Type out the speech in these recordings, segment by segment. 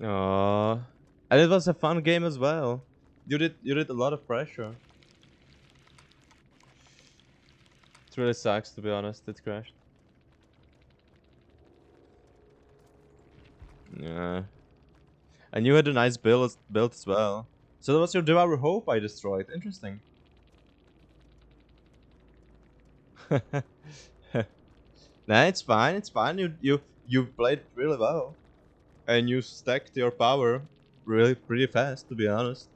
Aww. And it was a fun game as well. You did a lot of pressure. It really sucks, to be honest. It crashed. Yeah. And you had a nice build as well. So that was your Devour Hope I destroyed. Interesting. Nah, it's fine. It's fine. You played really well, and you stacked your power really pretty fast, to be honest.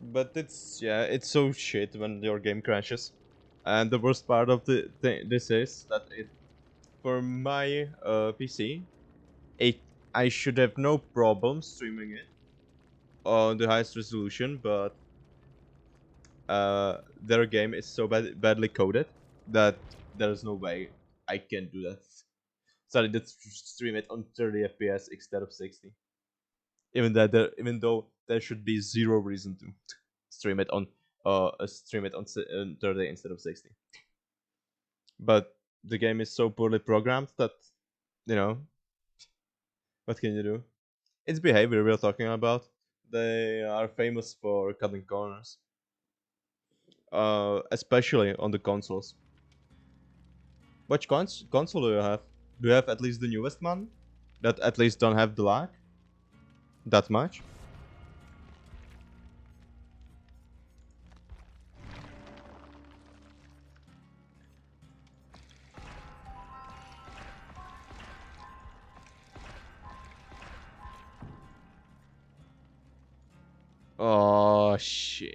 But it's yeah, it's so shit when your game crashes. And the worst part of this is that it for my PC, it I should have no problem streaming it on the highest resolution, but their game is so badly coded that there's no way I can do that. So I did stream it on 30 FPS instead of 60. Even though there should be zero reason to stream it on 30 instead of 60. But the game is so poorly programmed that you know what can you do? It's behavior we're talking about. They are famous for cutting corners, especially on the consoles. Which console do you have? Do you have at least the newest one? That at least don't have the lag that much? Oh shit.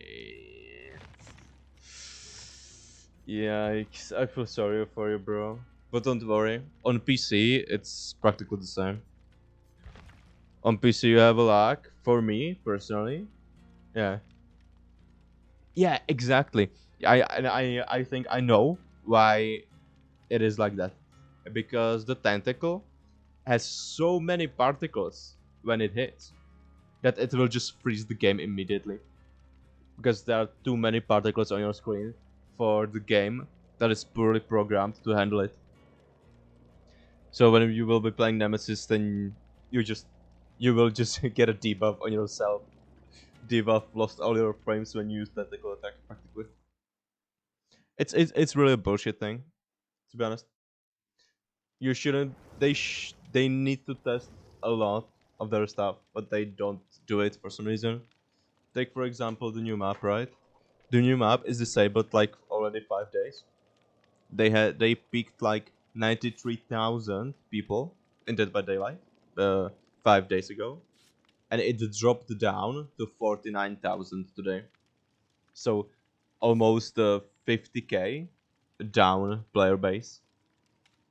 Yikes. I feel sorry for you, bro. But don't worry. On PC, it's practically the same. On PC, you have a lag. For me, personally. Yeah. Yeah, exactly. I think I know why it is like that. Because the tentacle has so many particles when it hits that it will just freeze the game immediately. Because there are too many particles on your screen for the game that is poorly programmed to handle it. So when you will be playing Nemesis, then you just you will just get a debuff on yourself. Debuff lost all your frames when you use tentacle attack practically. It's really a bullshit thing, to be honest. You shouldn't. They need to test a lot of their stuff, but they don't do it for some reason. Take for example the new map, right? The new map is disabled like already 5 days. They peaked like 93,000 people in Dead by Daylight, 5 days ago, and it dropped down to 49,000 today. So almost 50k down player base,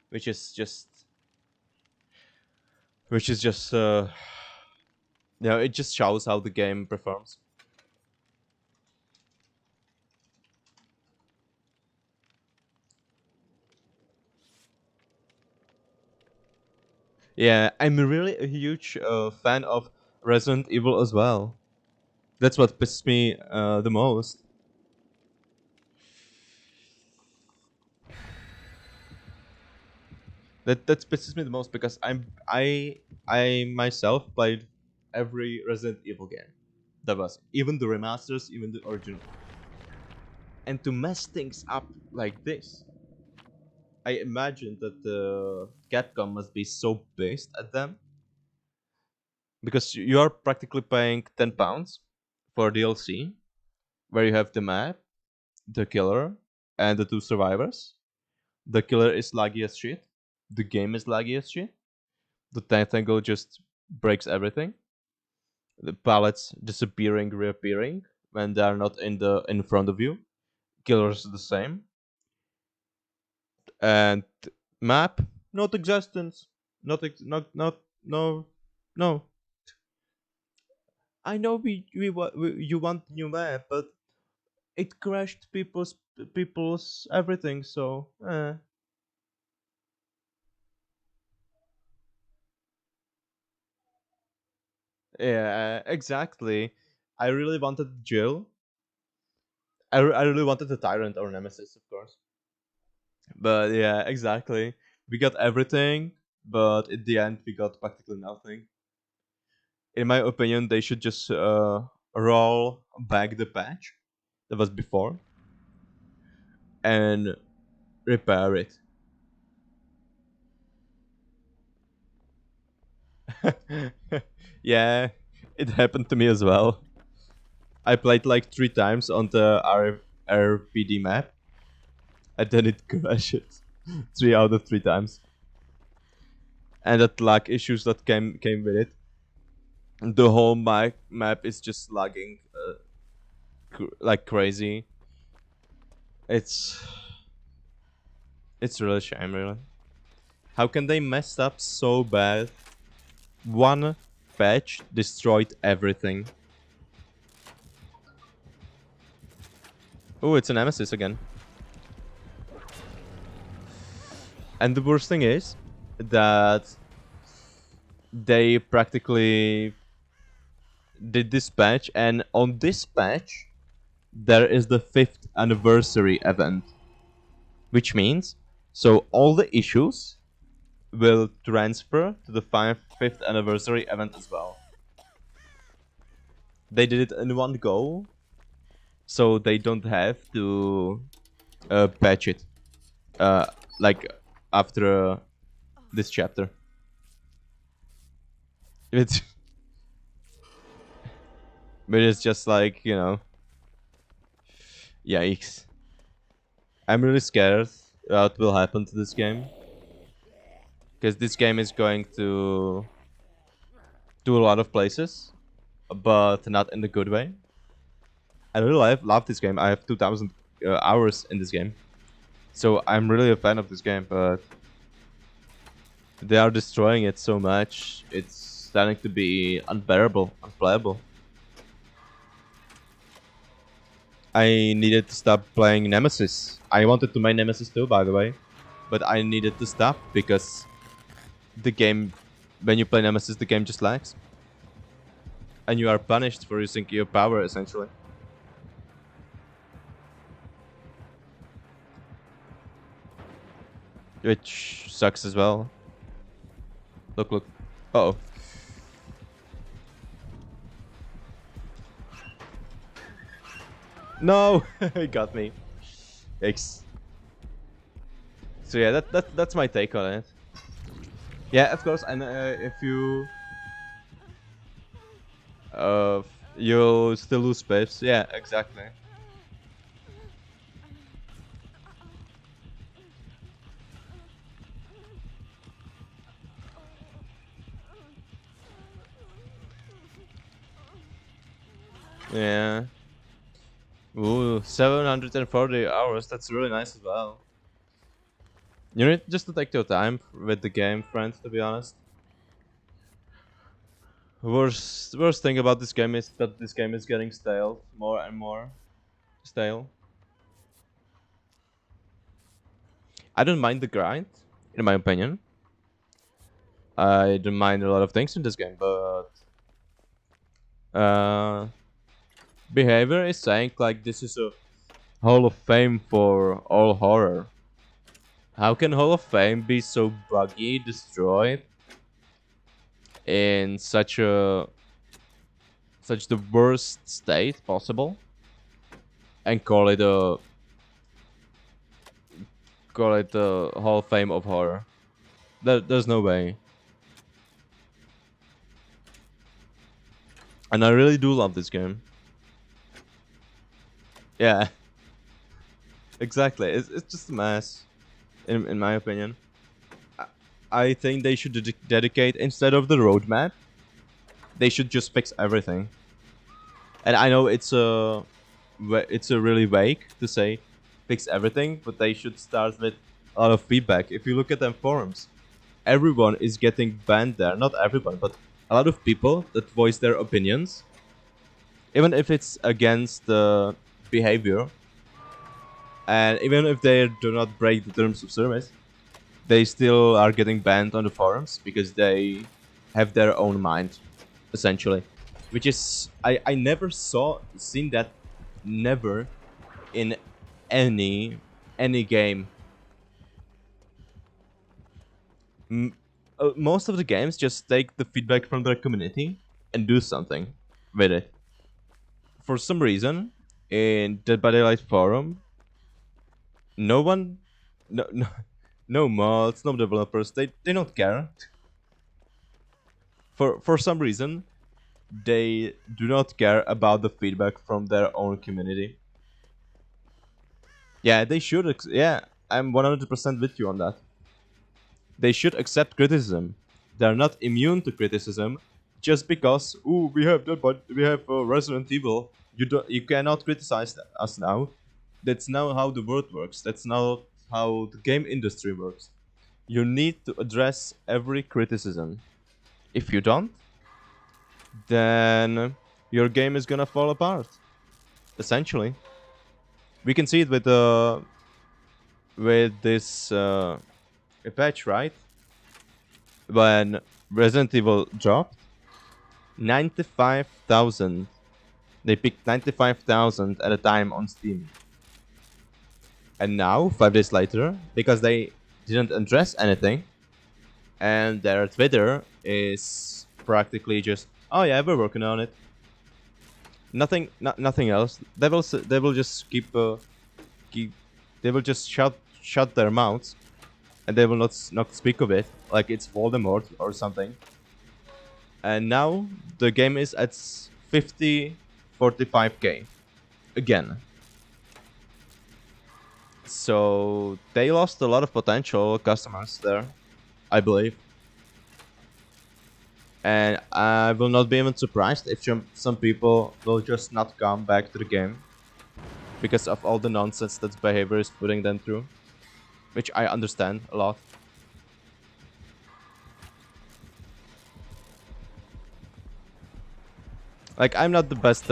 which is just which is just it just shows how the game performs. Yeah, I'm really a huge fan of Resident Evil as well. That's what pisses me the most. That pisses me the most because I myself played every Resident Evil game. That was even the remasters, even the original. And to mess things up like this, I imagine that Capcom must be so pissed at them because you are practically paying £10 for DLC, where you have the map, the killer, and the two survivors. The killer is laggy as shit. The game is laggy as shit. The tentacle just breaks everything. The pallets disappearing, reappearing when they are not in front of you. Killer's the same. And map, not existence. Not no no. I know you want new map, but it crashed people's everything. So yeah, exactly. I really wanted Jill. I really wanted the Tyrant or Nemesis, of course. But yeah, exactly. We got everything. but in the end we got practically nothing. In my opinion, they should just roll back the patch that was before and repair it. Yeah, it happened to me as well. I played like 3 times on the RPD map, and then it crashed 3 out of 3 times. And that lag issues that came with it. The whole map is just lagging like crazy. It's really a shame, really. How can they mess up so bad? One patch destroyed everything. Oh, it's a nemesis again. And the worst thing is that they practically did this patch, and on this patch there is the 5th anniversary event, which means so all the issues will transfer to the 5th anniversary event as well. They did it in one go, so they don't have to patch it like after this chapter. It's but it's just like, you know, yikes. I'm really scared what will happen to this game, because this game is going to do a lot of places, but not in the good way. I really love this game. I have 2,000 hours in this game, so I'm really a fan of this game. But they are destroying it so much; it's starting to be unbearable, unplayable. I needed to stop playing Nemesis. I wanted to main Nemesis too, by the way, but I needed to stop because the game, when you play Nemesis, the game just lags. And you are punished for using your power, essentially. Which sucks as well. Look, look. Uh oh. No! He got me. Yikes. So yeah, that's my take on it. Yeah, of course, and if you... you'll still lose space. Yeah, exactly. Yeah. Ooh, 740 hours. That's really nice as well. You need just to take your time with the game, friend, to be honest. Worst thing about this game is that this game is getting stale, more and more stale. I don't mind the grind, in my opinion. I don't mind a lot of things in this game, but behavior is saying like this is a Hall of Fame for all horror. How can Hall of Fame be so buggy, destroyed, in such the worst state possible, and call it the Hall of Fame of horror? There's no way. And I really do love this game. Yeah. Exactly. It's just a mess, in my opinion. I think they should dedicate, instead of the roadmap, they should just fix everything. And I know it's a really vague to say fix everything, but they should start with a lot of feedback. If you look at them forums, everyone is getting banned there. Not everyone, but a lot of people that voice their opinions, even if it's against the behavior, and even if they do not break the terms of service, they still are getting banned on the forums because they have their own mind, essentially. Which is, I never seen that, never, in any game. most of the games just take the feedback from their community and do something with it. For some reason, in Dead by Daylight forum, no one, no, no mods, no developers, they don't care. For some reason, they do not care about the feedback from their own community. Yeah, they should. Yeah, I'm 100% with you on that. They should accept criticism. They're not immune to criticism just because we have that, but we have Resident Evil. You cannot criticize us now. That's not how the world works. That's not how the game industry works. You need to address every criticism. If you don't, then your game is gonna fall apart. Essentially, we can see it with this patch, right? When Resident Evil dropped, 95,000. They picked 95,000 at a time on Steam. And now, 5 days later, because they didn't address anything, and their Twitter is practically just, oh yeah, we're working on it. Nothing else. They will just keep they will just shut their mouths, and they will not speak of it like it's Voldemort or something. And now the game is at 45k again. So they lost a lot of potential customers there, I believe. And I will not be even surprised if some people will just not come back to the game because of all the nonsense that behavior is putting them through, which I understand a lot. Like, I'm not the best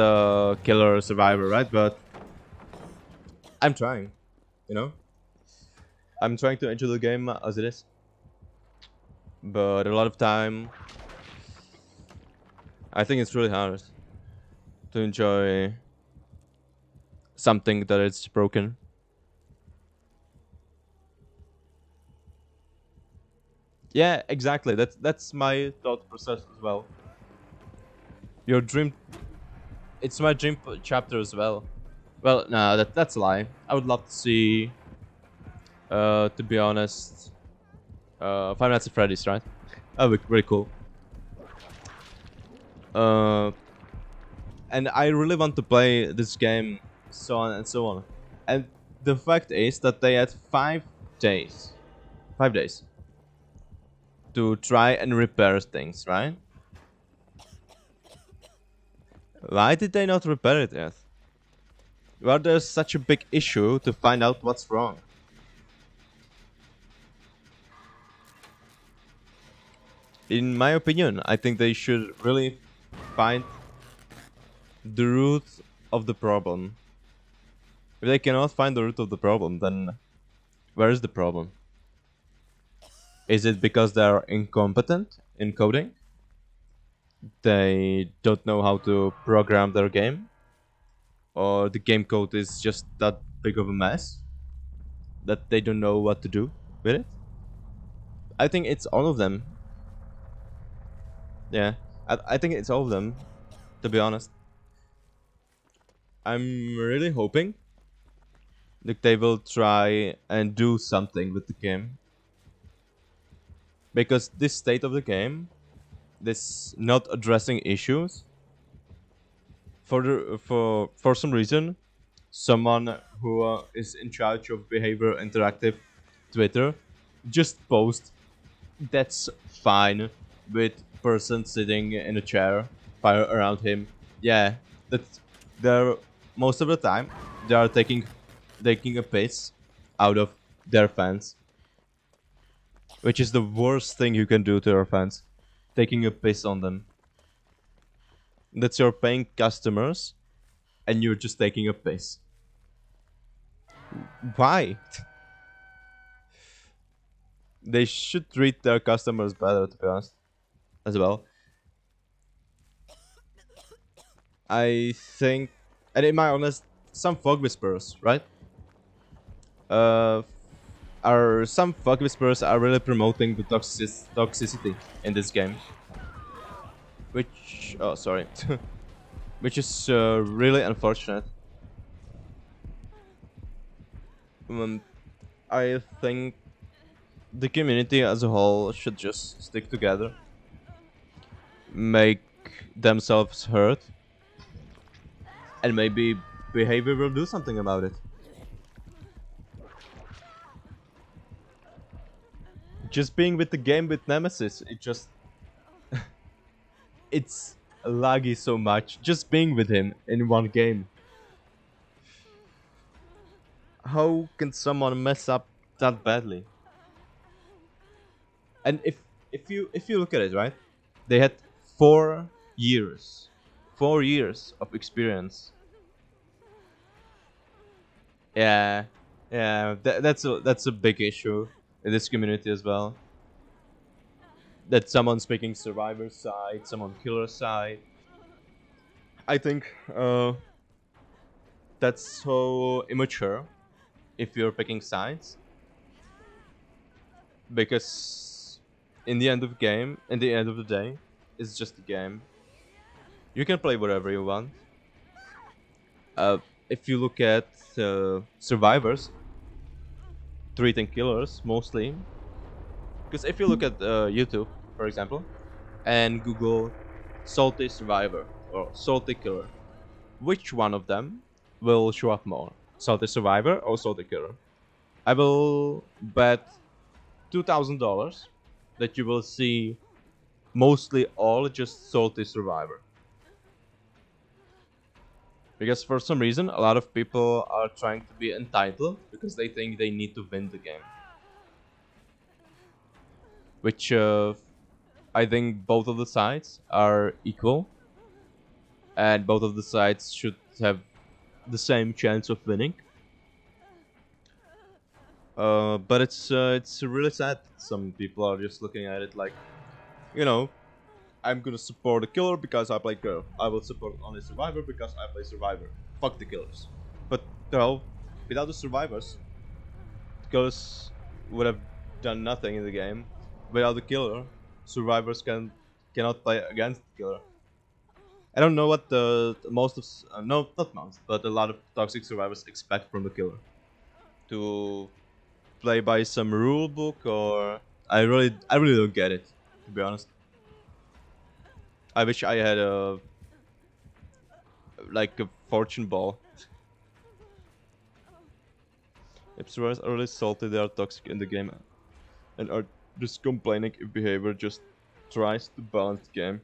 killer survivor, right? But I'm trying, you know? I'm trying to enjoy the game as it is. But a lot of time, I think it's really hard to enjoy something that is broken. Yeah, exactly. That's my thought process as well. Your dream, it's my dream chapter as well. Well, no, that's a lie. I would love to see, to be honest, Five Nights at Freddy's, right? That would be really cool. Uh, and I really want to play this game, so on and so on. And the fact is that they had 5 days, 5 days, to try and repair things, right? Why did they not repair it yet? Well, there's such a big issue to find out what's wrong. In my opinion, I think they should really find the root of the problem. If they cannot find the root of the problem, then where is the problem? Is it because they're incompetent in coding? They don't know how to program their game? Or the game code is just that big of a mess that they don't know what to do with it? I think it's all of them. Yeah, I think it's all of them, to be honest. I'm really hoping that they will try and do something with the game. Because this state of the game, this not addressing issues, for some reason, someone who is in charge of behavior interactive Twitter just post that's fine with person sitting in a chair, fire around him. Yeah, that's they're most of the time they are taking a piss out of their fans, which is the worst thing you can do to your fans, taking a piss on them. That's your paying customers, and you're just taking a piss. Why? They should treat their customers better, to be honest, as well. I think, and in my honest, some fog whispers, right? Uh, are some fuck whispers are really promoting the toxicity in this game, which oh sorry, which is really unfortunate. Um, I think the community as a whole should just stick together, make themselves heard, and maybe behavior will do something about it. Just being with the game with Nemesis, it's laggy so much. Just being with him in one game. How can someone mess up that badly? And if you look at it, right? They had 4 years. 4 years of experience. Yeah. Yeah, that's a big issue in this community as well. That someone's picking survivor side, someone killer side. I think that's so immature if you're picking sides, because in the end of the day, it's just a game. You can play whatever you want. Uh, if you look at survivors treating killers mostly, because if you look at YouTube, for example, and Google salty survivor or salty killer, which one of them will show up more? Salty survivor or salty killer? I will bet $2,000 that you will see mostly all just salty survivor. Because for some reason, a lot of people are trying to be entitled because they think they need to win the game. Which I think both of the sides are equal, and both of the sides should have the same chance of winning. But it's really sad. Some people are just looking at it like, you know, I'm gonna support a killer because I play girl. I will support only survivor because I play survivor. Fuck the killers. But no, without the survivors, the killers would have done nothing in the game. Without the killer, survivors cannot play against the killer. I don't know what the most of no, not most, but a lot of toxic survivors expect from the killer. To play by some rule book, or I really don't get it, to be honest. I wish I had a like a fortune ball. If survivors are really salty, they are toxic in the game and are just complaining if behavior just tries to balance the game.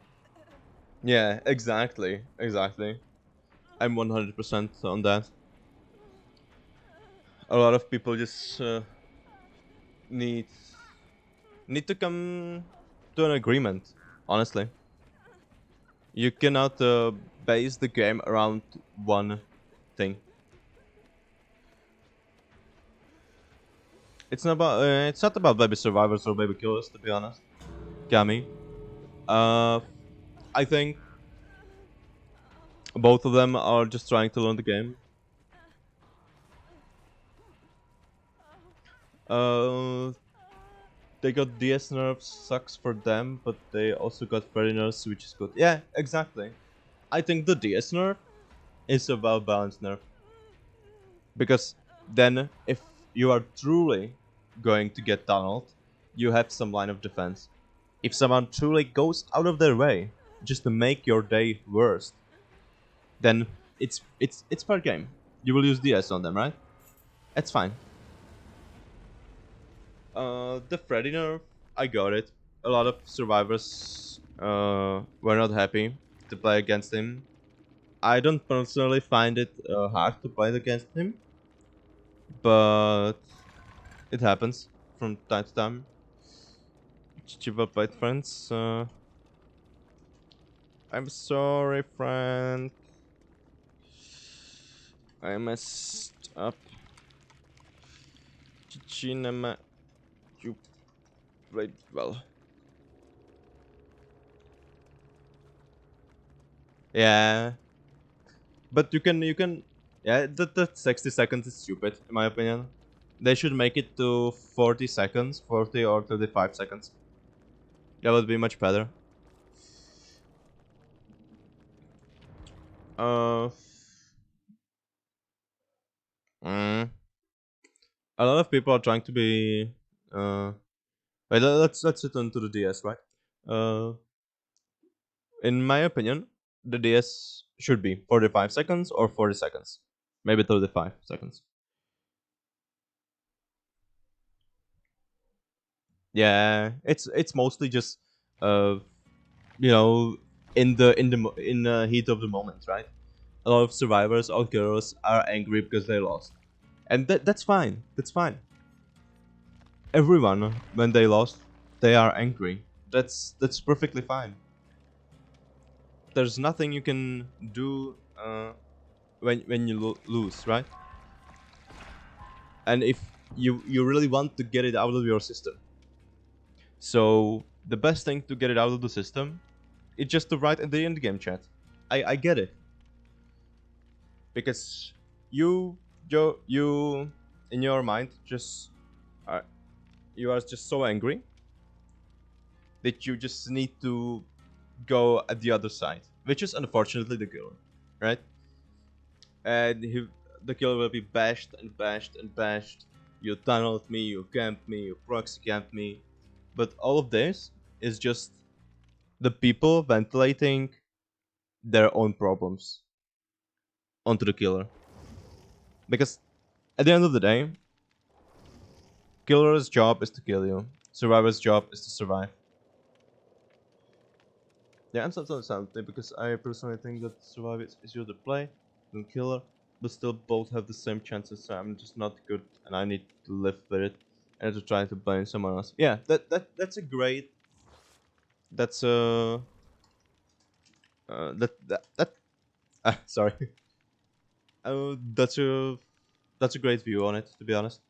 Yeah, exactly. I'm 100% on that. A lot of people just need need to come to an agreement. Honestly, you cannot base the game around one thing. It's not about baby survivors or baby killers, to be honest. Kami. Uh, I think both of them are just trying to learn the game. Uh, they got DS nerfs, sucks for them, but they also got fairy nerfs, which is good. Yeah, exactly. I think the DS nerf is a well balanced nerf, because then if you are truly going to get tunneled, you have some line of defense. If someone truly goes out of their way just to make your day worse, then it's fair game. You will use DS on them, right? It's fine. The Freddy nerf, I got it. A lot of survivors were not happy to play against him. I don't personally find it hard to play against him, but it happens from time to time. Chiva played friends. I'm sorry, friend. I messed up. Chichinama, you played well. Yeah, but you can. Yeah, that 60 seconds is stupid in my opinion. They should make it to 40 seconds, 40 or 35 seconds. That would be much better. Uh, mm, a lot of people are trying to be. Wait, let's return to the DS, right? Uh, in my opinion, the DS should be 45 seconds or 40 seconds, maybe 35 seconds. Yeah, it's mostly just uh, you know, in the heat of the moment, right? A lot of survivors or girls are angry because they lost, and that's fine. That's fine. Everyone, when they lost, they are angry. That's perfectly fine. There's nothing you can do when you lose, right? And if you really want to get it out of your system, so the best thing to get it out of the system is just to write in the end game chat. I get it, because you you in your mind just are, you are just so angry that you just need to go at the other side, which is unfortunately the killer, right? And the killer will be bashed and bashed and bashed. You tunneled me, you camped me, you proxy camped me, but all of this is just the people ventilating their own problems onto the killer. Because at the end of the day, killer's job is to kill you. Survivor's job is to survive. Yeah, I'm sometimes something because I personally think that survivor is easier to play than killer, but still both have the same chances. So I'm just not good, and I need to live with it and to try to blame someone else. Yeah, that's a great. That's a that sorry. That's a great view on it. To be honest,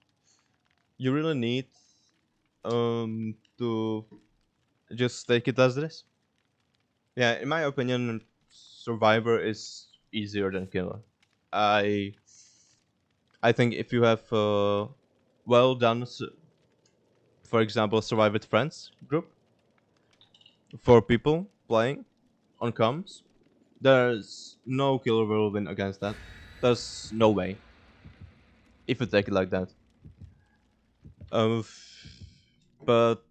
you really need to just take it as this. Yeah, in my opinion, Survivor is easier than Killer. I I think if you have well done, for example, Survive with Friends group for people playing on comms, there's no Killer will win against that. There's no way if you take it like that. Um, but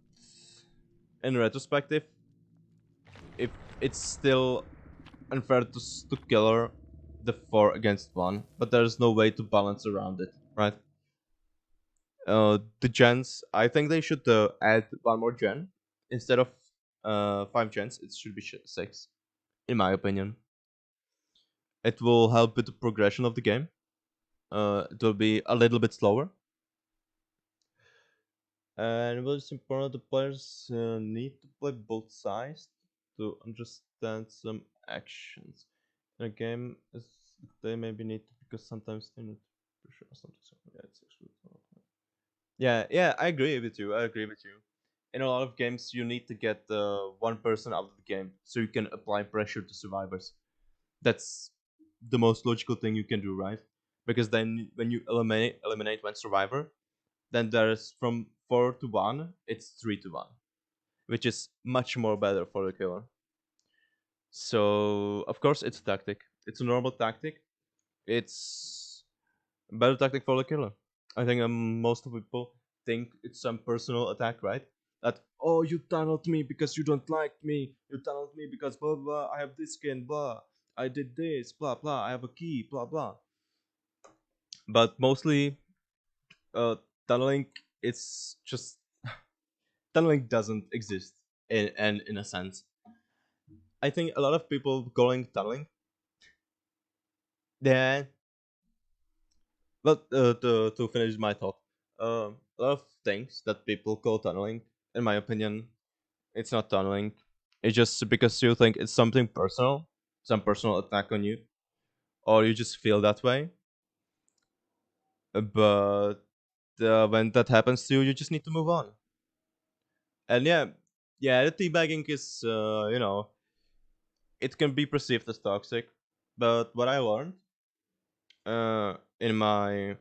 in retrospective, if it's still unfair to Killer the 4 against 1, but there's no way to balance around it, right? The gens, I think they should add one more gen instead of 5 gens. It should be 6, in my opinion. It will help with the progression of the game. It will be a little bit slower, and what is important, the players need to play both sides to understand some actions in a game. As they maybe need to, because sometimes they need to push or something. So yeah, it's actually. Yeah, yeah, I agree with you. I agree with you. In a lot of games, you need to get one person out of the game so you can apply pressure to survivors. That's the most logical thing you can do, right? Because then when you eliminate one survivor, then there's from 4 to 1, it's 3 to 1, which is much more better for the killer. So of course it's a tactic. It's a normal tactic. It's better tactic for the killer. I think most of people think it's some personal attack, right? That, oh, you tunneled me because you don't like me. You tunneled me because blah blah. I have this skin, blah. I did this, blah blah. I have a key, blah blah. But mostly, tunneling, it's just tunneling doesn't exist in a sense. I think a lot of people calling tunneling. Yeah. But to finish my thought, a lot of things that people call tunneling, in my opinion, it's not tunneling. It's just because you think it's something personal, some personal attack on you, or you just feel that way. But when that happens to you, you just need to move on. And yeah, yeah, the teabagging is, it can be perceived as toxic. But what I learned uh, in my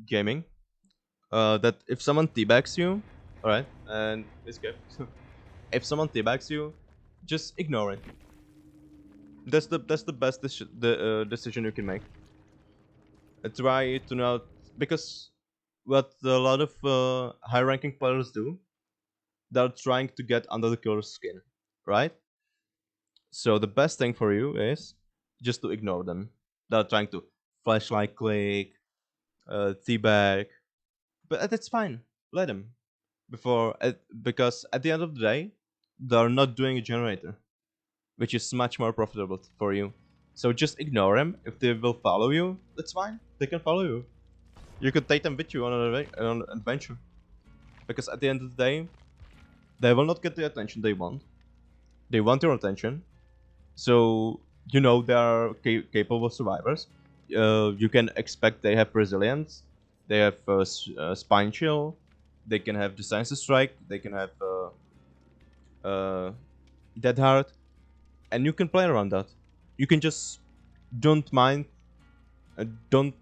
gaming. That if someone teabags you, all right, and escape. If someone teabags you, just ignore it. That's the best decision you can make. Try to not, because what a lot of high-ranking players do, they're trying to get under the killer's skin, right? So the best thing for you is just to ignore them. They're trying to flashlight click, teabag, but that's fine. Let them because at the end of the day, they're not doing a generator, which is much more profitable for you. So just ignore them. If they will follow you, that's fine. They can follow you. You could take them with you on an adventure, because at the end of the day, they will not get the attention they want. They want your attention, so you know they are capable survivors. You can expect they have resilience, they have spine chill, they can have decisive strike, they can have dead hard, and you can play around that. You can just don't mind, don't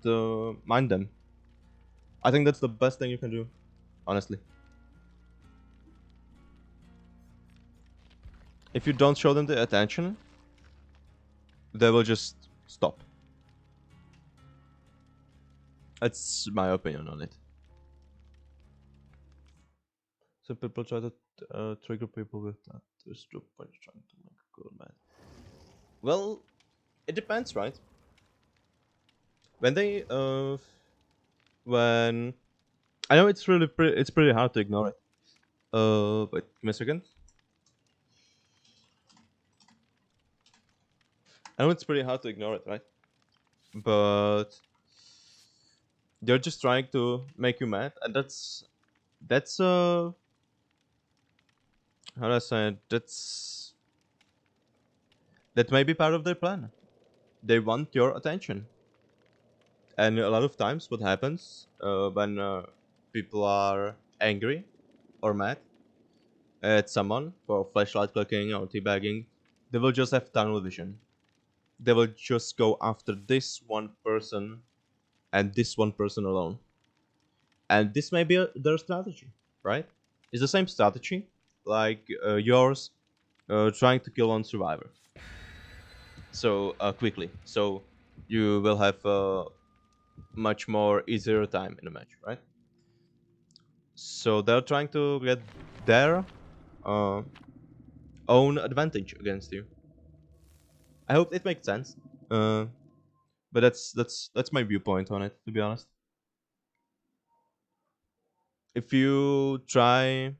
mind them. I think that's the best thing you can do, honestly. If you don't show them the attention, they will just stop. That's my opinion on it. Some people try to trigger people with that. There's two points trying to make a cool man. Well, it depends, right? When they when I know it's really it's pretty hard to ignore it. Wait, give me a second. I know it's pretty hard to ignore it, right? But they're just trying to make you mad, and that's how do I say it? That may be part of their plan. They want your attention, and a lot of times, what happens when people are angry or mad at someone for flashlight clicking or teabagging, they will just have tunnel vision. They will just go after this one person and this one person alone. And this may be their strategy, right? It's the same strategy like yours, trying to kill one survivor. So quickly, so you will have much more easier time in the match, right? So they're trying to get their uh, own advantage against you. I hope it makes sense. But that's my viewpoint on it, to be honest. If you try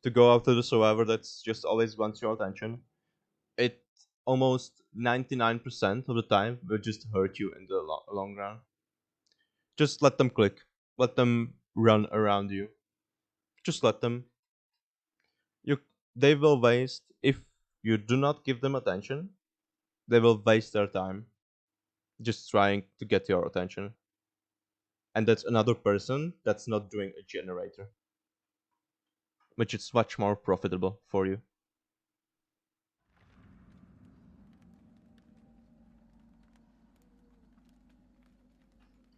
to go after the survivor that's just always wants your attention, it almost 99% of the time will just hurt you in the long run. Just let them click. Let them run around you. Just let them. You they will waste if you do not give them attention. They will waste their time just trying to get your attention. And that's another person that's not doing a generator, which is much more profitable for you.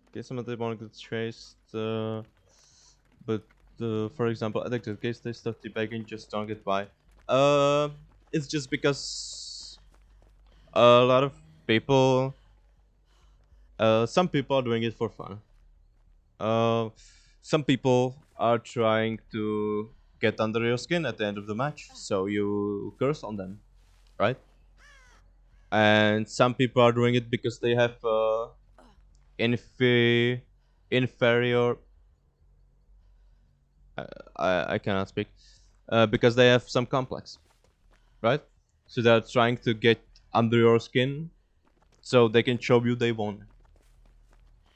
Okay, some of them want to get chased, but for example, addicted case they start debugging, just don't get by. It's just because a lot of people, some people are doing it for fun. Some people are trying to get under your skin at the end of the match, so you curse on them, right? And some people are doing it because they have inferior. I cannot speak. Because they have some complex, right? So they're trying to get under your skin, so they can show you they won.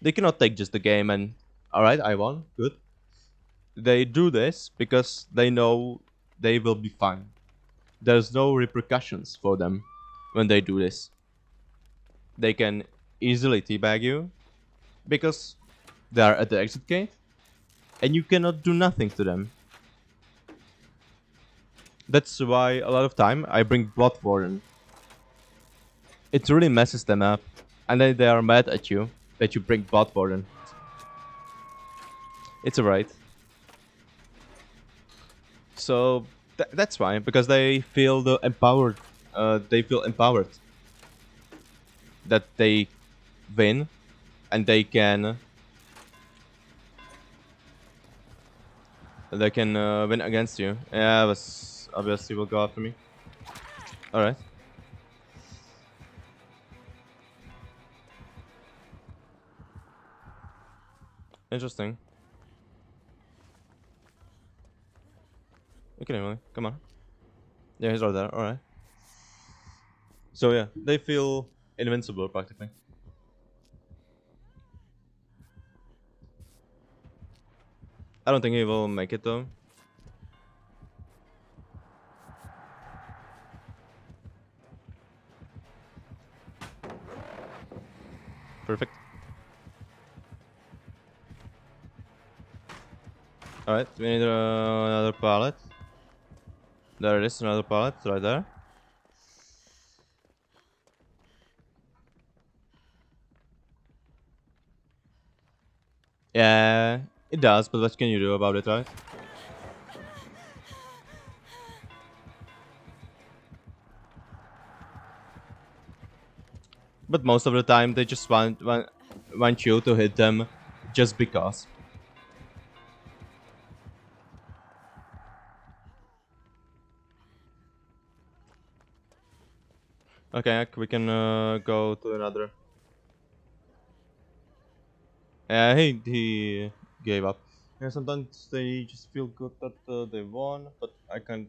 They cannot take just the game and, all right, I won, good. They do this because they know they will be fine. There's no repercussions for them when they do this. They can easily teabag you because they are at the exit gate, and you cannot do nothing to them. That's why a lot of time I bring Blood Warden. It really messes them up, and then they are mad at you that you bring Blood Warden. It's alright. So that's fine because they feel empowered. They feel empowered that they win and they can win against you. Yeah, but obviously will go after me. All right. Interesting. Okay, Emily, come on. Yeah, he's right there. All right. So yeah, they feel invincible practically. I don't think he will make it though. Perfect. All right, we need another pallet. There it is, another pallet right there. Yeah, it does, but what can you do about it, right? But most of the time, they just want you to hit them just because. Okay, we can go to another. Yeah, he gave up. Yeah, sometimes they just feel good that they won, but I can't.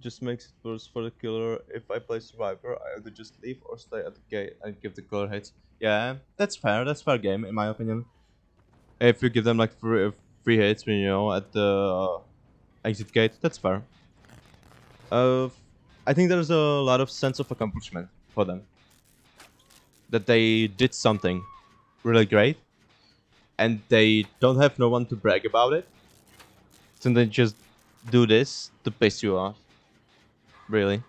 Just makes it worse for the killer. If I play survivor, I either just leave or stay at the gate and give the killer hits. Yeah, that's fair. That's fair game in my opinion. If you give them like free hits, you know, at the exit gate, that's fair. Uh, I think there's a lot of sense of accomplishment for them that they did something really great, and they don't have no one to brag about it, so they just do this to piss you off. Really,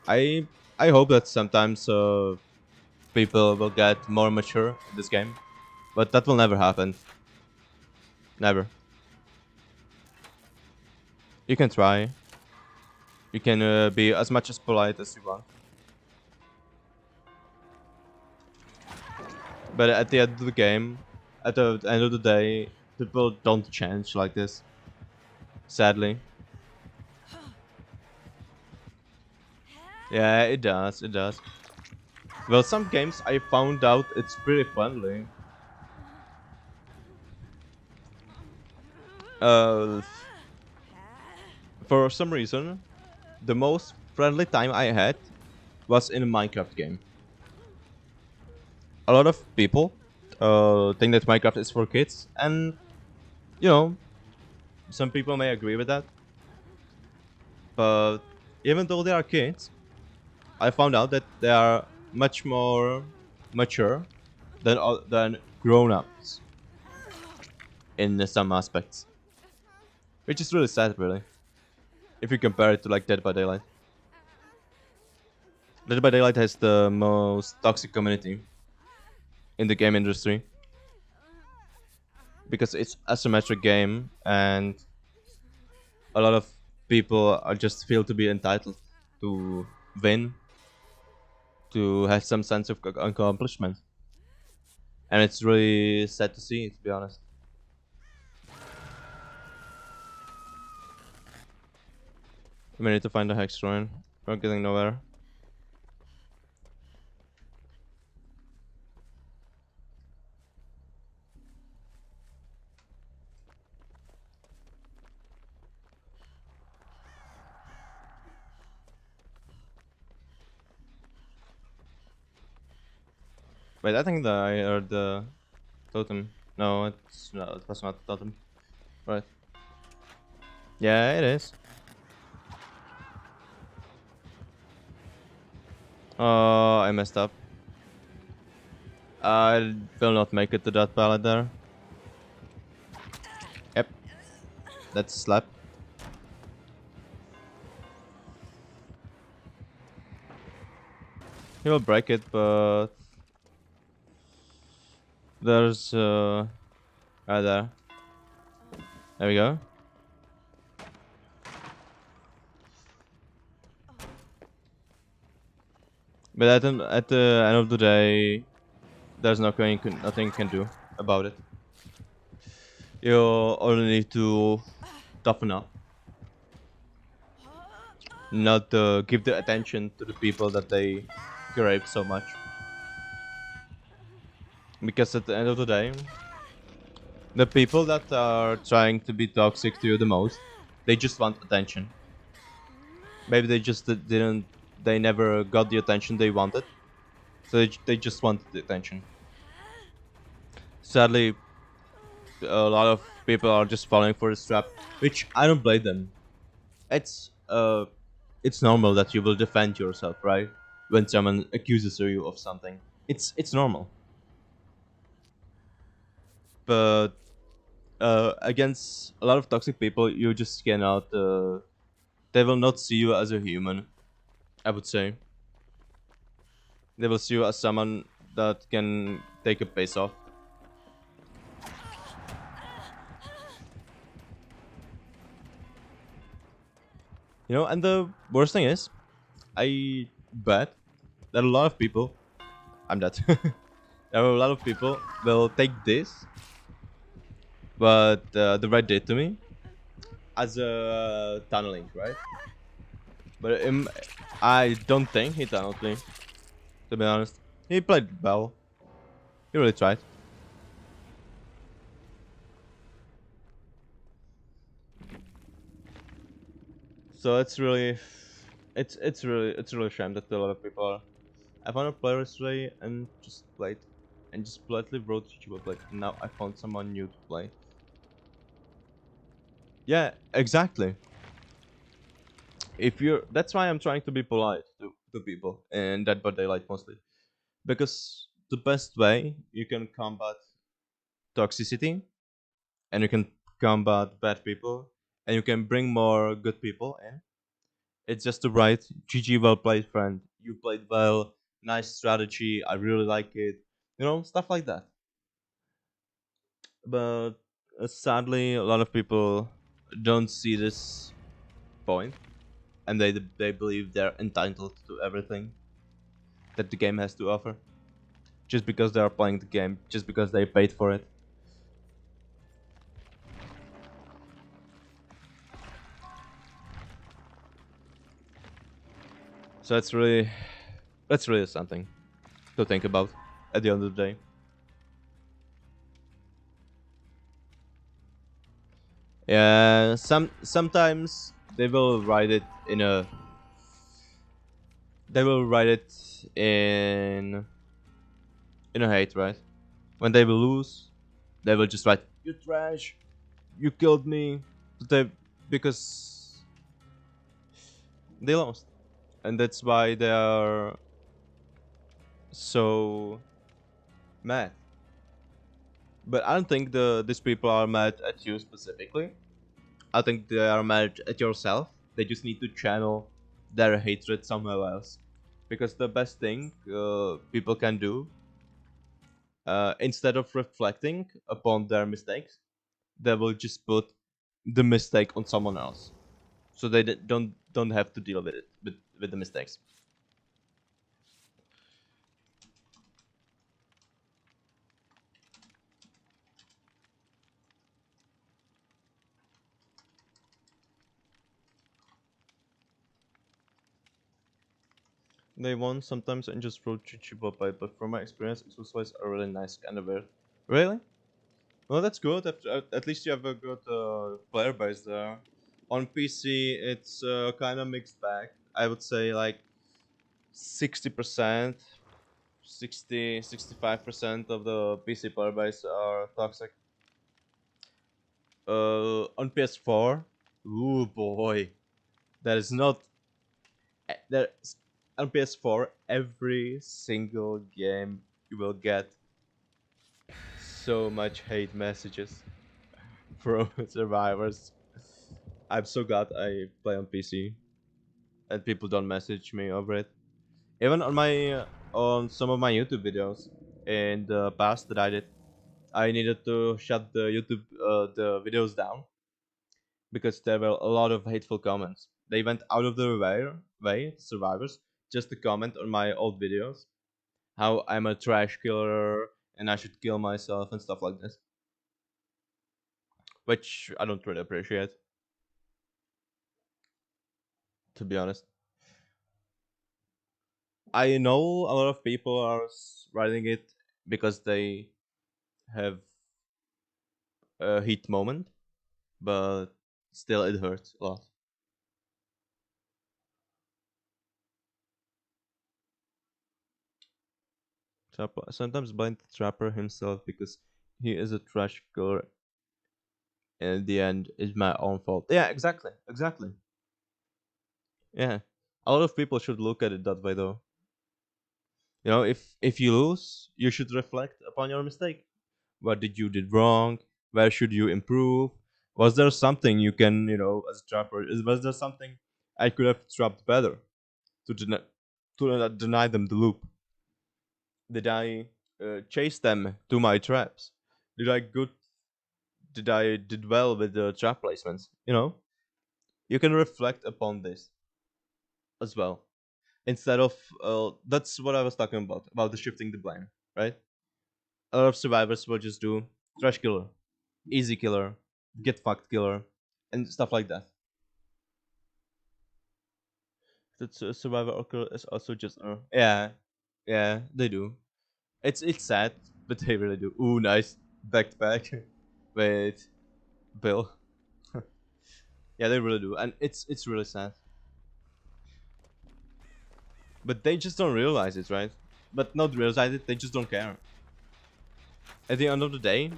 I I hope that sometimes people will get more mature in this game, but that will never happen. Never. You can try. You can be as much as polite as you want. But at the end of the game, at the end of the day, people don't change like this. Sadly. Yeah, it does. It does. Well, some games I found out it's pretty friendly. Uh, for some reason, the most friendly time I had was in a Minecraft game. A lot of people think that Minecraft is for kids, and you know, some people may agree with that. But even though they are kids, I found out that they are much more mature than grown-ups in some aspects, which is really sad, really. If you compare it to like Dead by Daylight, Dead by Daylight has the most toxic community in the game industry because it's a asymmetric game and a lot of people are just feel to be entitled to win, to have some sense of accomplishment, and it's really sad to see, to be honest. We need to find a hex shrine. We're getting nowhere. Wait, I think that I heard the totem. No, it was not the totem. Right. Yeah, it is. Oh, I messed up. I will not make it to that pallet there. Yep, that's slap. He will break it, but There's right there. There we go. But at the end of the day, there's nothing you can do about it. You only need to toughen up, not give the attention to the people that they crave so much. Because at the end of the day, the people that are trying to be toxic to you the most, they just want attention. Maybe they just didn't, they never got the attention they wanted, so they just wanted the attention. Sadly, a lot of people are just falling for this trap, which I don't blame them. It's it's normal that you will defend yourself, right? When someone accuses you of something, it's normal. But against a lot of toxic people, you just cannot. They will not see you as a human. I would say they will see you as someone that can take a pace off. You know, and the worst thing is, I bet that a lot of people, I'm dead. There are a lot of people will take this, but the red did to me as a tunneling, right? But I don't think he tunneled me, to be honest. He played well. He really tried. So it's really a shame that a lot of people are. I found a player yesterday and just played, and just politely wrote YouTube like, now I found someone new to play. Yeah, exactly. If you're, that's why I'm trying to be polite to people, and that what they like mostly, because the best way you can combat toxicity, and you can combat bad people, and you can bring more good people in. It's just to write, GG, well played, friend. You played well. Nice strategy. I really like it. You know, stuff like that. But sadly, a lot of people don't see this point, and they believe they're entitled to everything that the game has to offer, just because they are playing the game, just because they paid for it. So that's really something to think about at the end of the day. Yeah, sometimes they will write it in a hate, right? When they will lose, they will just write, "You trash, you killed me," they, because they lost, and that's why they are so mad. But I don't think these people are mad at you specifically. I think they are mad at yourself. They just need to channel their hatred somewhere else, because the best thing people can do, instead of reflecting upon their mistakes, they will just put the mistake on someone else, so they don't have to deal with it with the mistakes. They won sometimes and just wrote Chichibopai, but from my experience, Exosuites are really nice kind of weird. Really? Well, that's good. At least you have a good player base there. On PC, it's kind of mixed bag. I would say like 60%, 65% of the PC player base are toxic. On PS4, ooh boy, that is not there's on PS4. Every single game you will get so much hate messages from survivors. I'm so glad I play on PC and people don't message me over it. Even on my on some of my YouTube videos in the past that I did, I needed to shut the YouTube the videos down because there were a lot of hateful comments. They went out of their way, survivors, just to comment on my old videos, how I'm a trash killer and I should kill myself and stuff like this, which I don't really appreciate, to be honest. I know a lot of people are writing it because they have a heat moment, but still it hurts a lot. Trapper sometimes blind the trapper himself because he is a trash killer. And in the end, it's my own fault. Yeah, exactly, exactly. Yeah, a lot of people should look at it that way, though. You know, if you lose, you should reflect upon your mistake. What did you did wrong? Where should you improve? Was there something you can, as a trapper, was there something I could have trapped better to not deny them the loop? Did I chase them to my traps? Did I good? Did I did well with the trap placements? You can reflect upon this as well. Instead of that's what I was talking about the shifting the blame, right? A lot of survivors will just do trash killer, easy killer, get fucked killer, and stuff like that. That's survivor killer is also just yeah, yeah, they do. It's sad, but they really do. Ooh, nice backpack. Wait, Bill. Yeah, they really do, and it's really sad. But they just don't realize it, right? But not realize it, they just don't care. At the end of the day,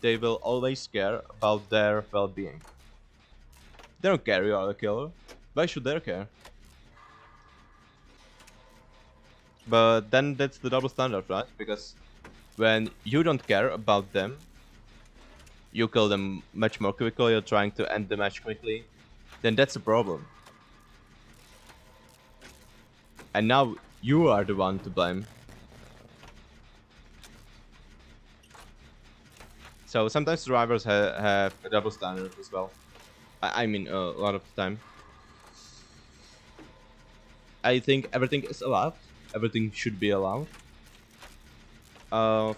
they will always care about their well-being. They don't care you are a killer. Why should they care? But then that's the double standard, right? Because when you don't care about them, you kill them much more quickly, you're trying to end the match quickly, then that's a problem. And now you are the one to blame. So sometimes survivors have a double standard as well. I mean, a lot of the time. I think everything is allowed. Everything should be allowed. Uh,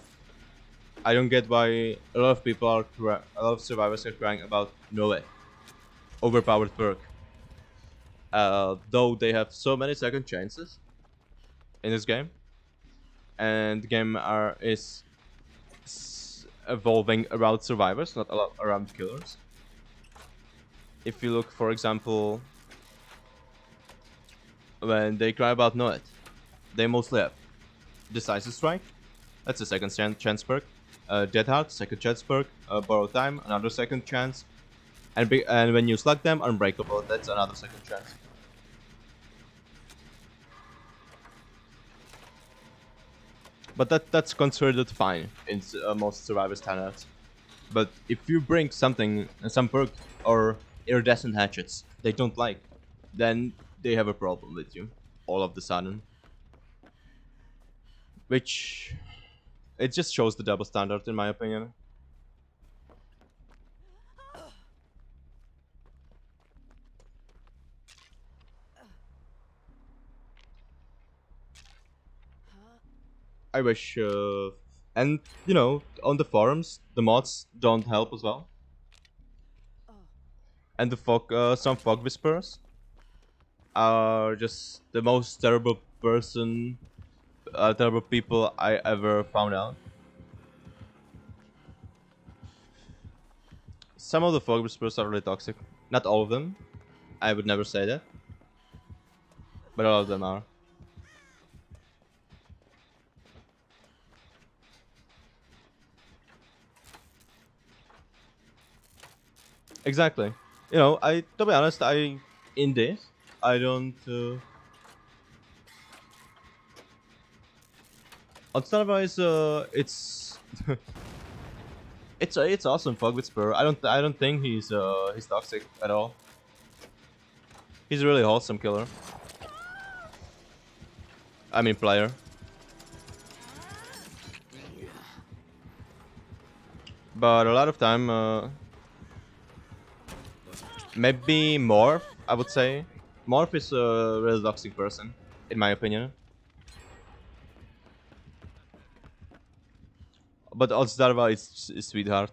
I don't get why a lot of people a lot of survivors are crying about no way, overpowered perk. Though they have so many second chances in this game, and the game is evolving around survivors, not a lot around killers. If you look, for example, when they cry about Noet, they mostly have Decisive Strike, that's a second chance perk, Dead Heart, second chance perk, Borrow Time, another second chance, and when you slug them, Unbreakable, that's another second chance. But that's considered fine in most survivor standards. But if you bring some perk or iridescent hatchets they don't like, then they have a problem with you all of the sudden. Which it just shows the double standard in my opinion. I wish, and on the forums, the mods don't help as well. And the some fog whisperers are just the most terrible people I ever found out. Some of the fog whisperers are really toxic. Not all of them. I would never say that. But a lot of them are. Exactly. To be honest, in this, I don't. On Starbucks, it's it's awesome. Fog Whisperer. I don't think he's toxic at all. He's a really wholesome killer. I mean, player. But a lot of time, maybe Morph, I would say. Morph is a really toxic person, in my opinion. But Otsdarva is sweetheart.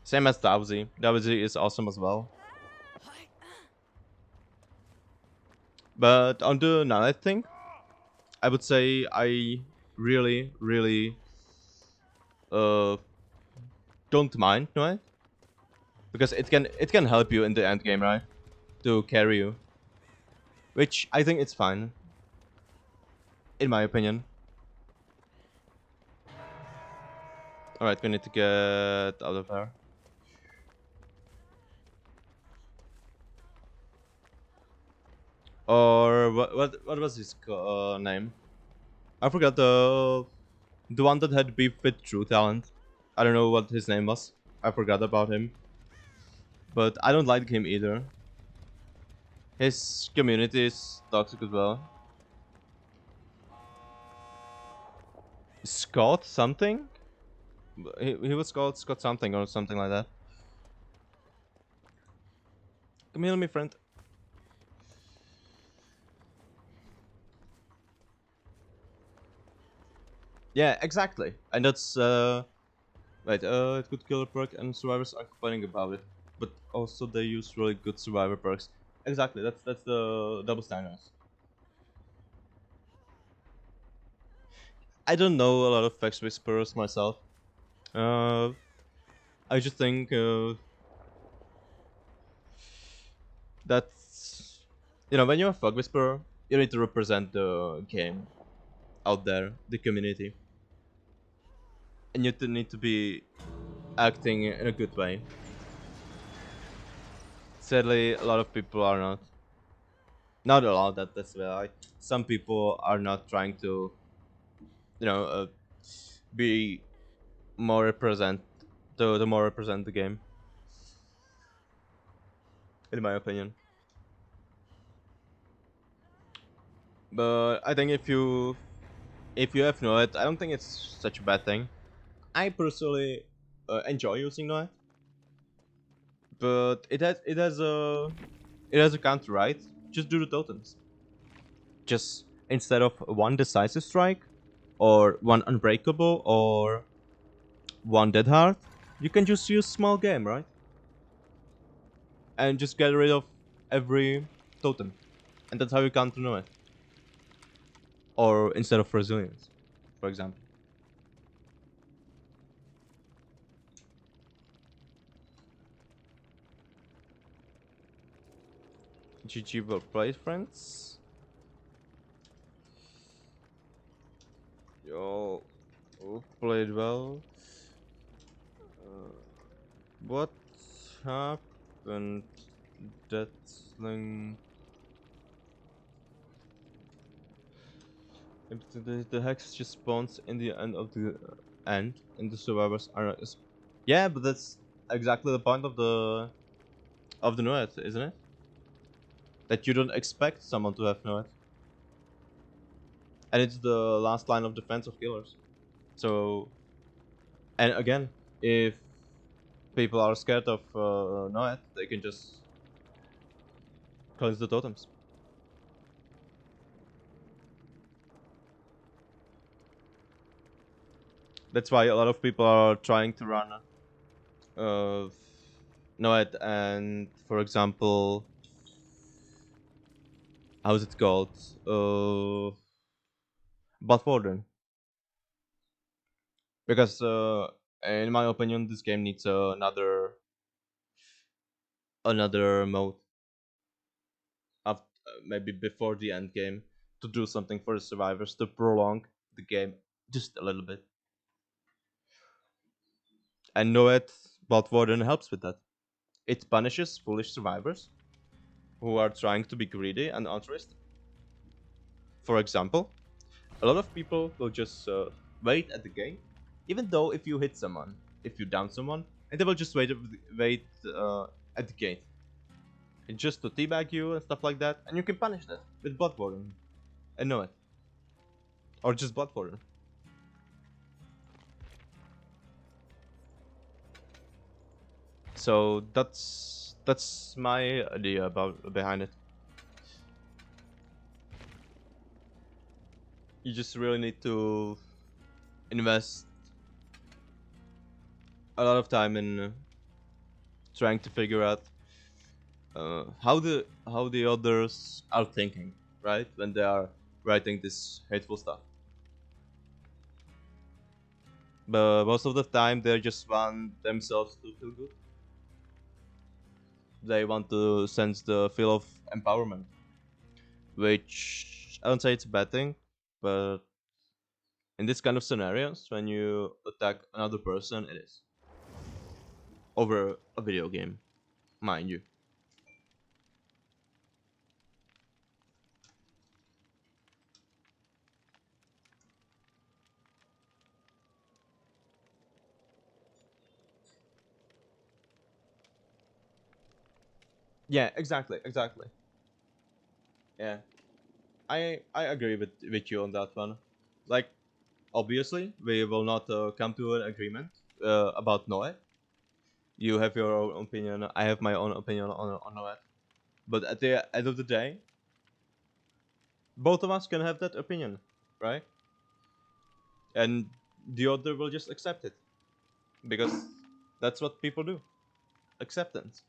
Same as Dowsy. Dowsy is awesome as well. But on the Nanite thing, I would say I really, really uh don't mind, right? Because it can help you in the end game, right? To carry you, which I think it's fine, in my opinion. All right, we need to get out of there. Or what was his name? I forgot the one that had beef with True Talent. I don't know what his name was. I forgot about him. But I don't like him either. His community is toxic as well. Scott something? He was called Scott something or something like that. Come here, my friend. Yeah, exactly. And that's right. It could kill a perk, and survivors are complaining about it. But also they use really good survivor perks. Exactly. That's the double standards. I don't know a lot of Vex Whisperers myself. Uh, I just think that's when you're a Fog Whisperer, you need to represent the game out there, the community, and you need to be acting in a good way. Sadly, a lot of people are not. Not a lot. That's why some people are not trying to, be more represent the more represent the game, in my opinion. But I think if you have Noet, I don't think it's such a bad thing. I personally enjoy using Noet, but it has a counter, right? Just do the totems. Just instead of one decisive strike, or one unbreakable, or one dead heart, you can just use small game, right? And just get rid of every totem, and that's how you counter Noet. Or instead of resilience, for example. GG, well played, friends. Y'all played well. What happened? That thing. The hex just spawns in the end of the end, and the survivors are. Yeah, but that's exactly the point of the Noet, isn't it? That you don't expect someone to have Noet, and it's the last line of defense of killers. So, and again, if people are scared of Noet, they can just cleanse the totems. That's why a lot of people are trying to run Noet, and for example, how's it called? Bot Warden. Because in my opinion, this game needs another mode of maybe before the end game to do something for the survivors to prolong the game just a little bit. And Noet Bot Warden helps with that. It punishes foolish survivors who are trying to be greedy and altruistic. For example, a lot of people will just wait at the gate, even though if you hit someone, if you down someone, and they will just wait at the gate, and just to teabag you and stuff like that, and you can punish that with Bloodborne and know it, or just Bloodborne. So that's my idea about behind it. You just really need to invest a lot of time in trying to figure out how the others are thinking, right? When they are writing this hateful stuff. But most of the time, they just want themselves to feel good. They want to sense the feel of empowerment, which I don't say it's a bad thing, but in this kind of scenarios, when you attack another person, it is over a video game, mind you. Yeah, exactly, exactly. Yeah, I agree with you on that one. Like, obviously, we will not come to an agreement about Noah. You have your own opinion. I have my own opinion on Noah. But at the end of the day, both of us can have that opinion, right? And the other will just accept it because that's what people do. Acceptance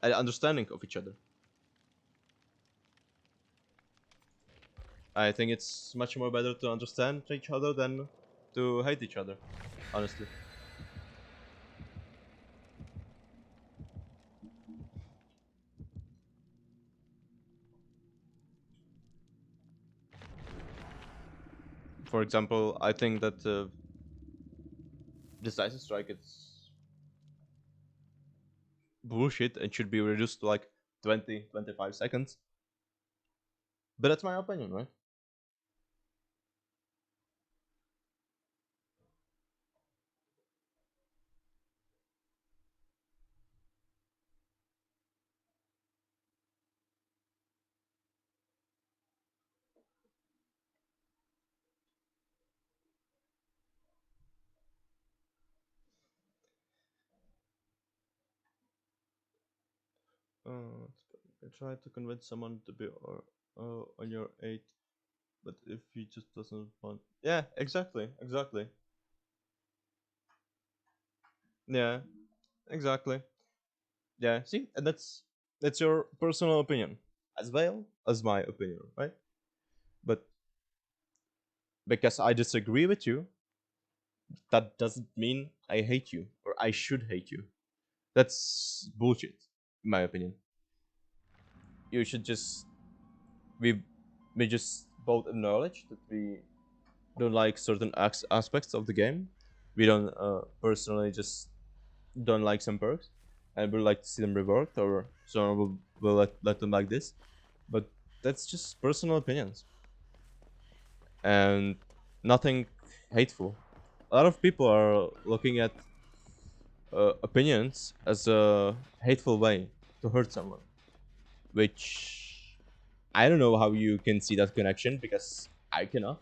and understanding of each other. I think it's much more better to understand each other than to hate each other, honestly. For example, I think that decisive strike is bullshit and should be reduced to like 20-25 seconds. But that's my opinion, right? Uh, try to convince someone to be on your eight, but if he just doesn't want, yeah, exactly, exactly, yeah, exactly, yeah. See, and that's your personal opinion as well as my opinion, right? But because I disagree with you, that doesn't mean I hate you or I should hate you. That's bullshit, in my opinion. You should just we we just both acknowledge that we don't like certain aspects of the game. We don't personally just don't like some perks, and would like to see them reworked, or someone will let them like this. But that's just personal opinions and nothing hateful. A lot of people are looking at opinions as a hateful way to hurt someone, which I don't know how you can see that connection because I cannot.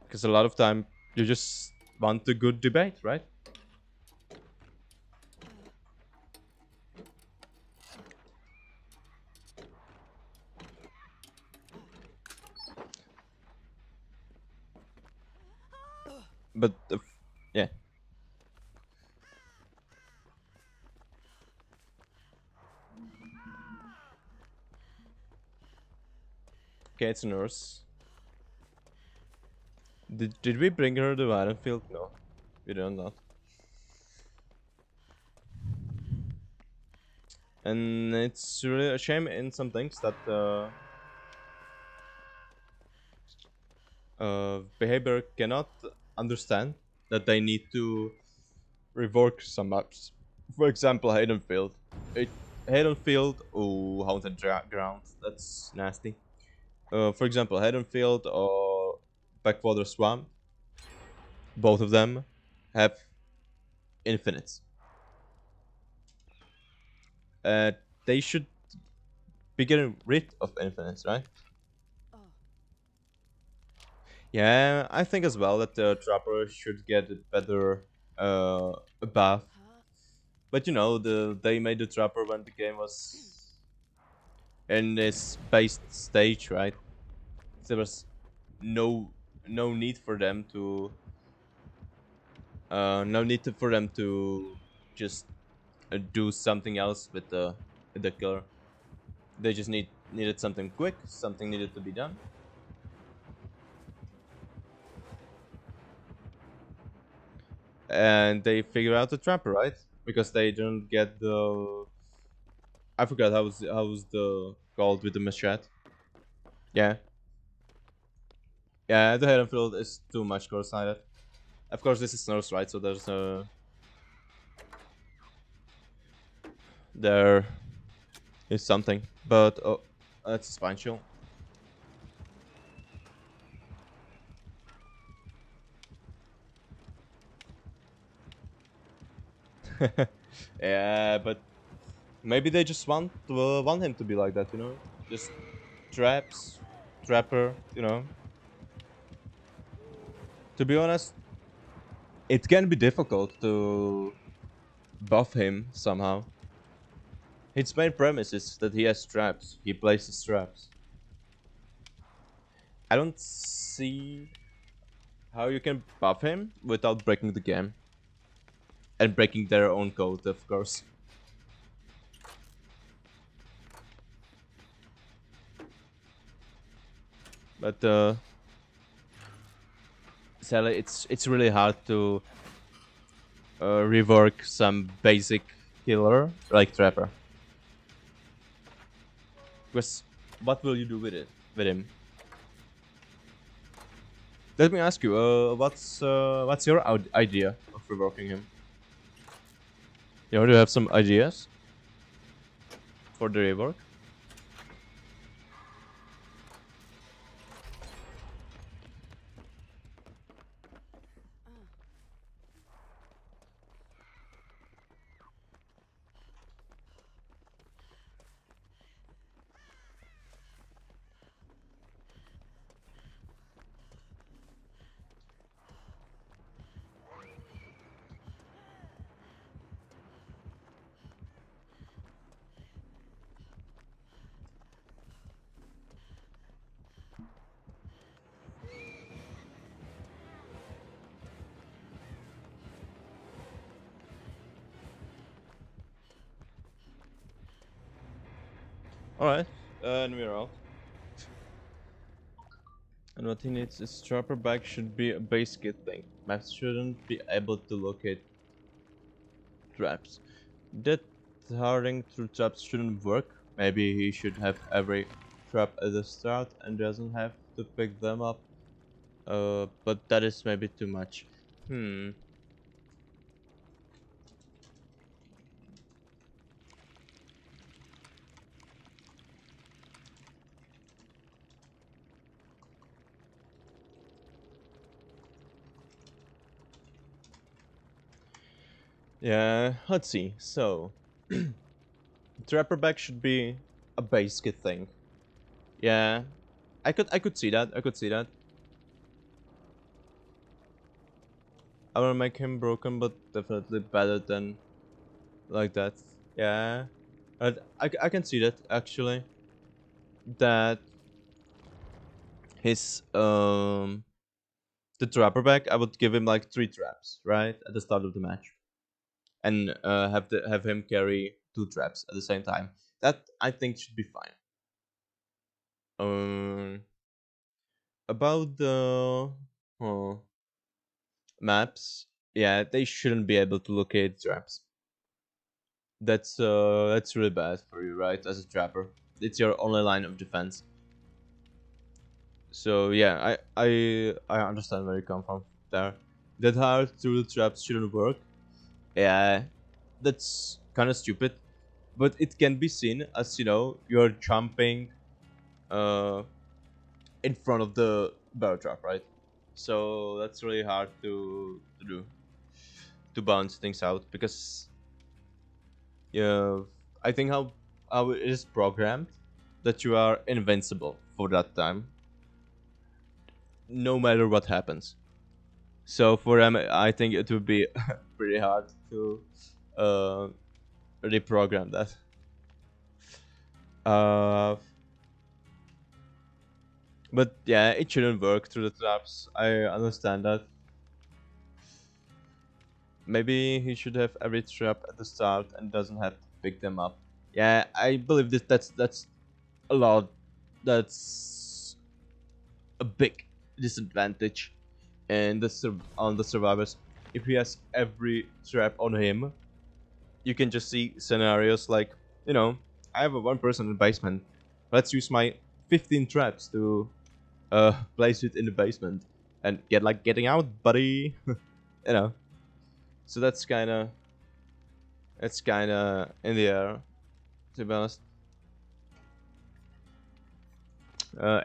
Because a lot of time you just want a good debate, right? But yeah, Kate's a nurse. Did we bring her to Battlefield? No, we did not. And it's really a shame in some things that behavior cannot understand that they need to rework some maps. For example, Hayden Field. It, Hayden Field, oh, Haunted Ground, that's nasty. For example, Hayden Field or Backwater Swamp, both of them have infinites. Uh, they should be getting rid of infinites, right? Yeah, I think as well that the trapper should get a better buff. But you know, they made the trapper when the game was in its base stage, right? There was no no need for them to for them to just do something else with the killer. They just needed something quick, something needed to be done, and they figure out the trapper, right? Because they don't get the I forgot how's the called with the machete. Yeah, yeah, the hidden field is too much close-sided. Of course, this is Norse, right? So there is something, but oh, that's a spine chill. Yeah, but maybe they just want him to be like that, you know? Just traps, trapper, you know? To be honest, it can be difficult to buff him somehow. His main premise is that he has traps. He places traps. I don't see how you can buff him without breaking the game. And breaking their own code, of course. But Sally, it's really hard to rework some basic killer like Trapper. Because what will you do with it with him? Let me ask you, what's your idea of reworking him? You know, do you have some ideas for the rework? All right, and we're out. And what he needs is Trapper bag should be a base kit thing. Maps shouldn't be able to locate traps. That harding through traps shouldn't work. Maybe he should have every trap at the start and doesn't have to pick them up. But that is maybe too much. Hmm. Yeah, let's see. So, Trapper bag should be a base kit thing. Yeah, I could see that. I could see that. I will make him broken, but definitely better than like that. Yeah, I can see that actually. That his the trapper back, I would give him like 3 traps right at the start of the match, and have him carry 2 traps at the same time. That I think should be fine. Um, about the uh, maps, yeah, they shouldn't be able to locate traps. That's really bad for you, right? As a trapper, it's your only line of defense. So yeah, I understand where you come from there. That hard through the traps shouldn't work. Yeah, that's kind of stupid, but it can be seen as, you know, you're jumping uh in front of the barrel trap, right? So that's really hard to do, to balance things out, because yeah, I think how it is programmed that you are invincible for that time. no matter what happens. So for them, I think it would be pretty hard to uh, reprogram that. Uh, but yeah, it shouldn't work through the traps. I understand that. Maybe he should have every trap at the start and doesn't have to pick them up. Yeah, I believe that's a lot. That's a big disadvantage, and on the survivors. If he has every trap on him, you can just see scenarios like, you know, I have a one person in the basement. Let's use my 15 traps to place it in the basement and getting out, buddy. You know. So that's kind of in the air, to be honest.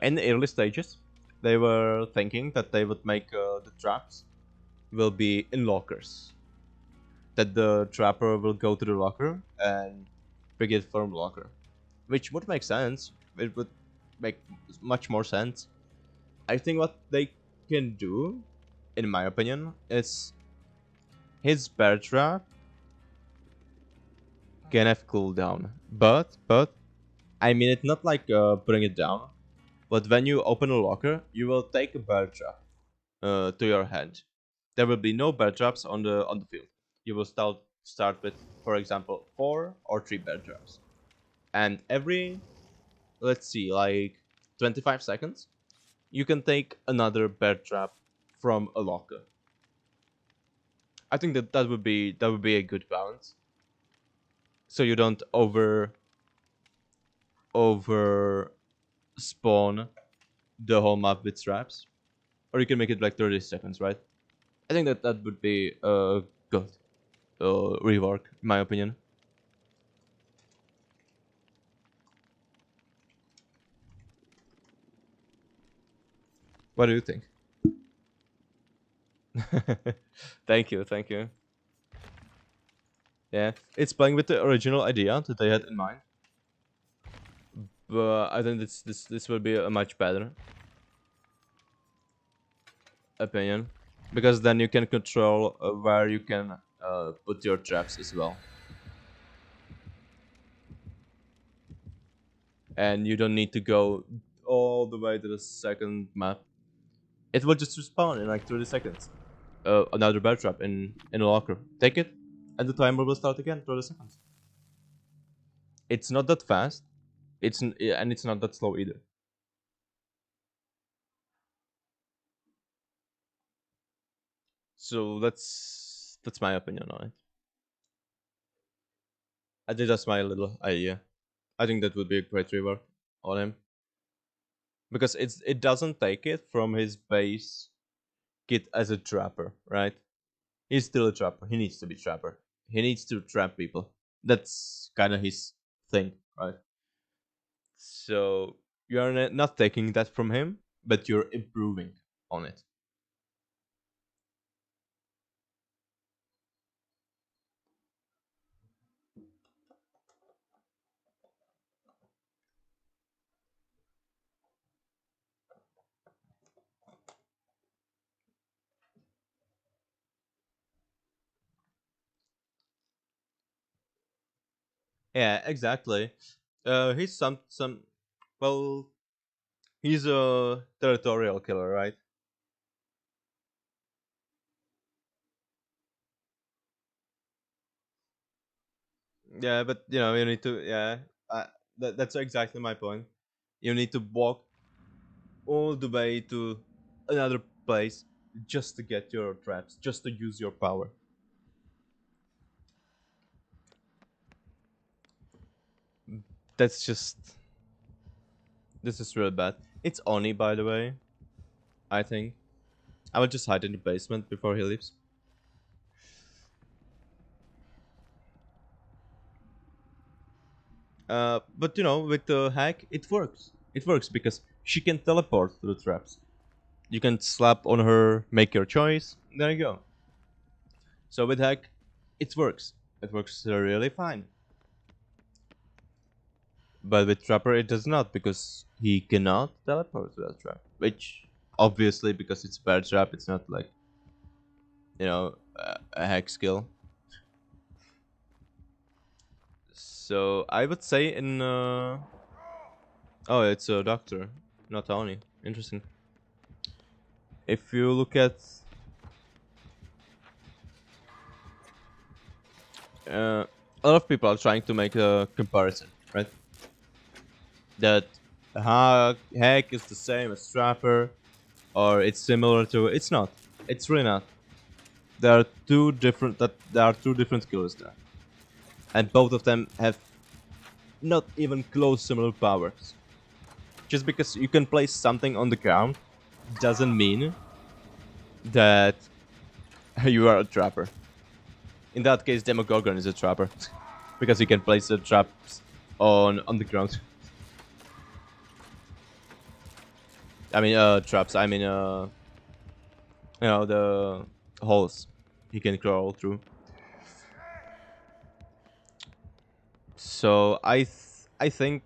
In the early stages, they were thinking that they would make the traps will be in lockers. That the trapper will go to the locker and pick it from the locker, which would make sense. It would make much more sense. I think what they can do, in my opinion, is his bear trap can have cooldown, but I mean it not like putting it down, but when you open a locker, you will take a bear trap to your hand. There will be no bear traps on the field. You will start with, for example, 4 or 3 bear traps, and every, let's see, like 25 seconds, you can take another bear trap from a locker. I think that would be a good balance, so you don't over spawn the whole map with traps, or you can make it like 30 seconds, right? I think that would be a good rework, in my opinion. What do you think? Thank you, thank you. Yeah, it's playing with the original idea that they had in mind, but I think this will be a much better opinion, because then you can control where you can put your traps as well, and you don't need to go all the way to the second map. It will just respawn in like 30 seconds. Another bear trap in a locker. Take it, and the timer will start again. 30 seconds. It's not that fast. And it's not that slow either. So that's my opinion on it. I think that's my little idea. I think that would be a great rework on him, because it doesn't take it from his base kit as a trapper, right? He's still a trapper. He needs to be trapper. He needs to trap people. That's kind of his thing, right? So you're not taking that from him, but you're improving on it. Yeah, exactly. He's some. Well, he's a territorial killer, right? Yeah, but you need to. Yeah, that's exactly my point. You need to walk all the way to another place just to get your traps, just to use your power. That's just. This is really bad. It's Oni, by the way. I think I will just hide in the basement before he leaves. But with the hack, it works. It works because she can teleport to the traps. You can slap on her, make your choice. There you go. So with hack, it works. It works really fine. But with trapper, it does not, because he cannot teleport to that trap, which obviously, because it's bear trap. It's not like, a hack skill. So I would say in oh, it's a doctor, not Tony. Interesting. If you look at a lot of people are trying to make a comparison, right? That hack is the same as trapper, or it's similar to. It's not. It's really not. There are two different. That there are two different skills there, and both of them have not even close similar powers. Just because you can place something on the ground doesn't mean that you are a trapper. In that case, Demogorgon is a trapper because he can place the traps on the ground. I mean, traps. I mean, the holes he can crawl through. So I think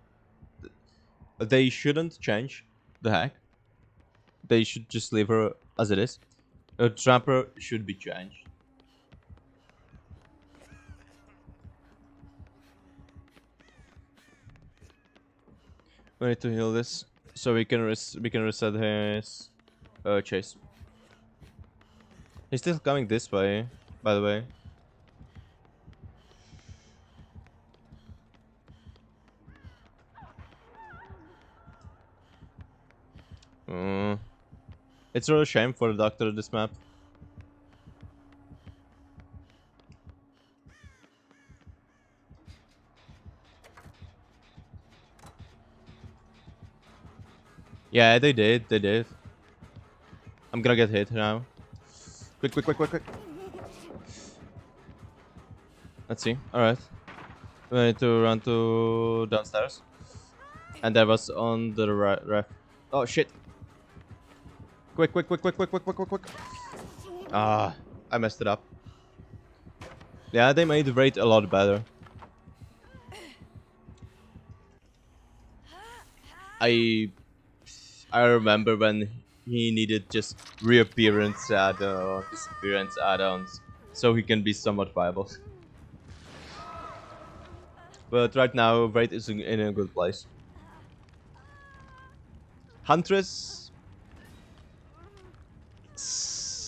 they shouldn't change the hack. They should just leave her as it is. A trapper should be changed. We need to heal this so we can reset his chase. He's still coming this way, by the way. It's a real shame for the doctor this map. Yeah, they did. They did. I'm gonna get hit now. Quick, quick, quick, quick, quick. Let's see. Alright. We need to run to downstairs. And that was on the right. Oh, shit. Quick, quick, quick, quick, quick, quick, quick, quick, quick. Ah, I messed it up. Yeah, they made the rate a lot better. I remember when he needed just reappearance add-ons, disappearance add-ons, so he can be somewhat viable. But right now, Raid is in a good place. Huntress